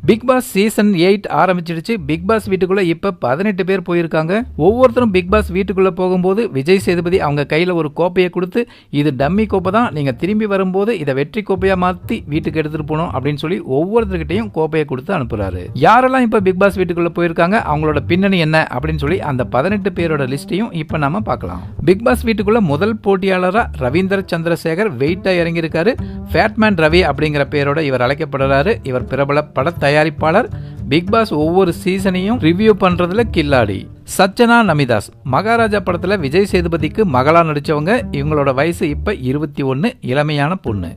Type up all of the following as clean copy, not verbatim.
Big Boss season 8 ஆரம்பிச்சிடுச்சு. Big pass வீட்டுக்குள்ள இப்ப 18 பேர் போயிருக்காங்க. ஒவ்வொருத்தரும் பிக் பாஸ் வீட்டுக்குள்ள போகும்போது விஜய் சேதுபதி அவங்க கையில ஒரு கோப்பையை கொடுத்து, இது டம்மி கோப்பை தான், நீங்க திரும்பி வரும்போது இதை வெற்றி கோப்பையா மாத்தி வீட்டுக்கு எடுத்துட்டு போகணும் அப்படின்னு சொல்லி ஒவ்வொருத்தர்கிட்டையும் கோப்பையை கொடுத்து அனுப்புறாரு. யாரெல்லாம் இப்ப பிக் பாஸ் வீட்டுக்குள்ள போயிருக்காங்க, அவங்களோட பின்னணி என்ன அப்படின்னு சொல்லி அந்த 18 பேரோட லிஸ்டையும் இப்ப நாம பார்க்கலாம். பிக் பாஸ் வீட்டுக்குள்ள முதல் போட்டியாளரா ரவீந்தர் சந்திரசேகர் வெயிட்டா இறங்கி இருக்காரு. ஃபேட்மேன் ரவி அப்படிங்கிற பேரோட இவர் அழைக்கப்படுறாரு. இவர் பிரபல பட தயாரிப்பாளர். பிக் பாஸ் ஒவ்வொரு சீசனையும் ரிவ்யூ பண்றதுல கில்லாடி. சச்சனா நமிதாஸ் மகாராஜா படத்துல விஜய் சேதுபதிக்கு மகளா நடிச்சவங்க. இவங்களோட வயசு இப்ப 21, இளமையான பொண்ணு.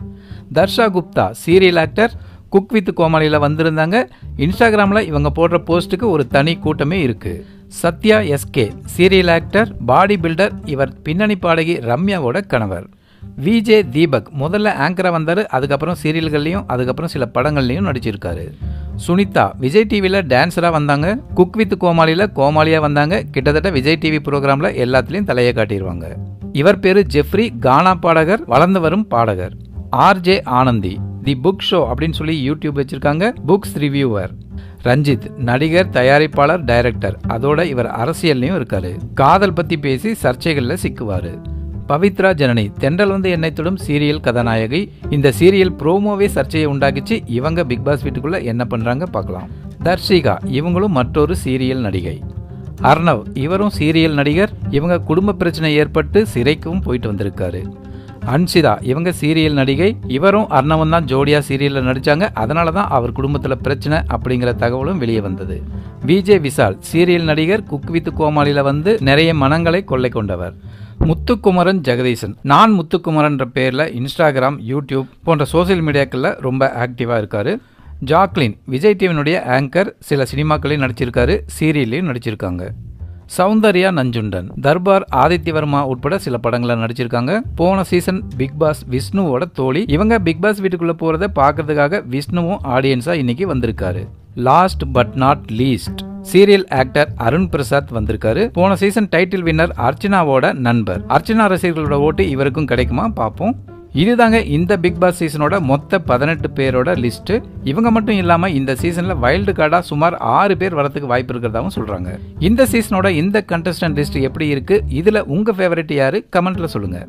Darsha Gupta serial actor. Cook with கோமாளியில வந்திருந்தாங்க. இன்ஸ்டாகிராம்ல இவங்க போடுற போஸ்டுக்கு ஒரு தனி கூட்டமே இருக்கு. Sathya SK serial actor, body builder. இவர் பின்னணி பாடகி ரம்யாவோட கணவர். விஜே தீபக் முதல்ல ஆங்கரா வந்தாரு. அதுக்கப்புறம் சீரியல்கள்லையும் அதுக்கப்புறம் சில படங்கள்லையும் நடிச்சிருக்காரு. சுனிதா விஜய் டிவியில் டான்ஸராக வந்தாங்க. குக் வித் கோமாளியில் கோமாளியாக வந்தாங்க. கிட்டத்தட்ட விஜய் டிவி ப்ரோக்ராமில் எல்லாத்துலேயும் தலையை காட்டிடுவாங்க. இவர் பேரு ஜெஃப்ரி, கானா பாடகர், வளர்ந்து வரும் பாடகர். RJ Anandhi the book show அப்படின்னு சொல்லி யூடியூப் வச்சிருக்காங்க. Books reviewer. ரஞ்சித் நடிகர், தயாரிப்பாளர், டைரக்டர். அதோட இவர் அரசியல்லையும் இருக்காரு. காதல் பற்றி பேசி சர்ச்சைகளில் சிக்குவார். பவித்ரா ஜனனி தென்றல் வந்து என்னை தொடும் சீரியல் கதாநாயகி. இந்த சீரியல் ப்ரோமோவே சர்ச்சையை உண்டாக்கிச்சு. இவங்க பிக் பாஸ் வீட்டுக்குள்ள என்ன பண்றாங்க பார்க்கலாம். தர்ஷிகா இவங்களும் மற்றொரு சீரியல் நடிகை. அர்ணவ் இவரும் சீரியல் நடிகர். இவங்க குடும்ப பிரச்சனை ஏற்பட்டு சிறைக்கும் போயிட்டு வந்திருக்காரு. அன்சிதா இவங்க சீரியல் நடிகை. இவரும் அர்ணவன் தான் ஜோடியா சீரியல்ல நடிச்சாங்க. அதனால தான் அவர் குடும்பத்துல பிரச்சனை அப்படிங்கிற தகவலும் வெளியே வந்தது. விஜே விஷால் சீரியல் நடிகர். குக் வித் கோமாளியில வந்து நிறைய மனங்களை கொள்ளை கொண்டவர். முத்துக்குமரன் ஜெகதீசன் நான் முத்துக்குமரன்ற பேர்ல இன்ஸ்டாகிராம், யூடியூப் போன்ற சோசியல் மீடியாக்கள்ல ரொம்ப ஆக்டிவா இருக்காரு. ஜாக்லின் விஜய் டிவியினுடைய ஆங்கர். சில சினிமாக்களையும் நடிச்சிருக்காரு, சீரியல்லையும் நடிச்சிருக்காங்க. சௌந்தர்யா நஞ்சுண்டன் தர்பார், ஆதித்யவர்மா உட்பட சில படங்களை நடிச்சிருக்காங்க. போன சீசன் பிக் பாஸ் விஷ்ணுவோட தோழி. இவங்க பிக் பாஸ் வீட்டுக்குள்ள போறதை பார்க்கறதுக்காக விஷ்ணுவும் ஆடியன்ஸா இன்னைக்கு வந்திருக்காரு. Last but not least serial actor Arun Prasad வந்திருக்காரு. போன சீசன் டைட்டில் வின்னர் அர்ச்சனாவோட நண்பர். அர்ச்சனா ரசிகர்களோட ஓட்டு இவருக்கும் கிடைக்குமா பார்ப்போம். இதுதாங்க இந்த பிக் பாஸ் சீசனோட மொத்த 18 பேரோட லிஸ்ட். இவங்க மட்டும் இல்லாம இந்த சீசன்ல வைல்டு கார்டா சுமார் 6 பேர் வரதுக்கு வாய்ப்பு இருக்கிறதாவும் சொல்றாங்க. இந்த சீசனோட இந்த கண்டஸ்டன்ட் லிஸ்ட் எப்படி இருக்கு, இதுல உங்க ஃபேவரட் யாரு, கமெண்ட்ல சொல்லுங்க.